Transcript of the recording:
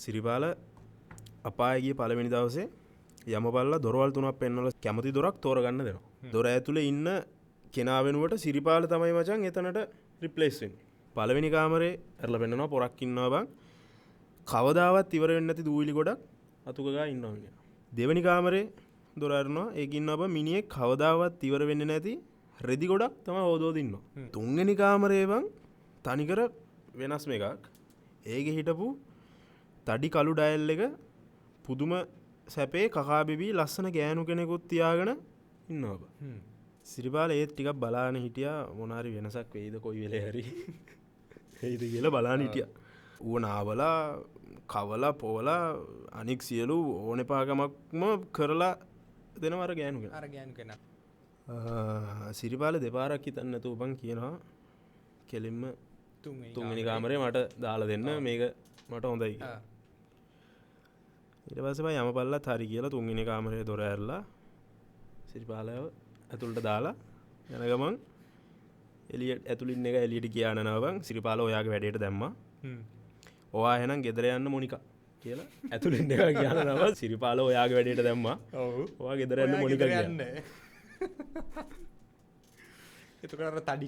සිරිපාල අපායගේ පළවෙනි දවසේ යමපල්ලා දොරවල් තුනක් පෙන්වලා කැමති දොරක් තෝරගන්න දෙනවා. දොර ඇතුලේ ඉන්න කෙනා වෙනුවට සිරිපාල තමයි මචං එතනට රිප්ලේස් වෙන්නේ. පළවෙනි කාමරේ ඇරලා පෙන්නනවා පොරක් ඉන්නවා බං. කවදාවත් ඉවර වෙන්නේ නැති දූවිලි ගොඩක් අතුක ගා ඉන්නවා කියන. දෙවෙනි කාමරේ දොර අරනවා ඒක ඉන්නවා බං මිනිහෙක් කවදාවත් ඉවර වෙන්නේ නැති රෙදි ගොඩක් තමයි හොදවද ඉන්නවා. තුන්වෙනි කාමරේ බං තනිකර වෙනස් එකක්. ඒකේ හිටපු තඩි කළු ඩයල් එක පුදුම සැපේ කකා බිබී ලස්සන ගෑනු කෙනෙකුත් තියාගෙන ඉන්නවා බං. සිරිපාල ඒත් ටිකක් බලාගෙන හිටියා මොනාරි වෙනසක් වෙයිද කොයි වෙලේ හරි වෙයිද කියලා බලාගෙන හිටියා. ඌව නාවලා කවලා පොවලා අනික් සියලු ඕන එපාකමක්ම කරලා දෙනවා අර ගෑනු කෙනා. අර ගෑනු කෙනා. සිරිපාල දෙපාරක් හිතන්න නැතුව බං කියනවා කෙලින්ම තුන්වෙනි කාමරේ මට දාලා දෙන්න මේක මට හොඳයි කියලා. ඊට පස්සේ බං යමපල්ලත් හරි කියලා තුන්වෙනි කාමරේ දොර ඇරලා සිරිපාලව ඇතුළට දාලා යන ගමන් එළියට ඇතුළින් එක එළියට ගියා නනවා බං. සිරිපාල ඔයාගේ වැඩේට දැම්මා. ඔයා එහෙනම් ගෙදර යන්න මොනිකා කියලා ඇතුළින් එක ගියා නනවා. සිරිපාල ඔයාගේ වැඩේට දැම්මා. ඔව්. ඔයා ගෙදර යන්න මොනිකා කියන්නේ. එතකොට අර තඩි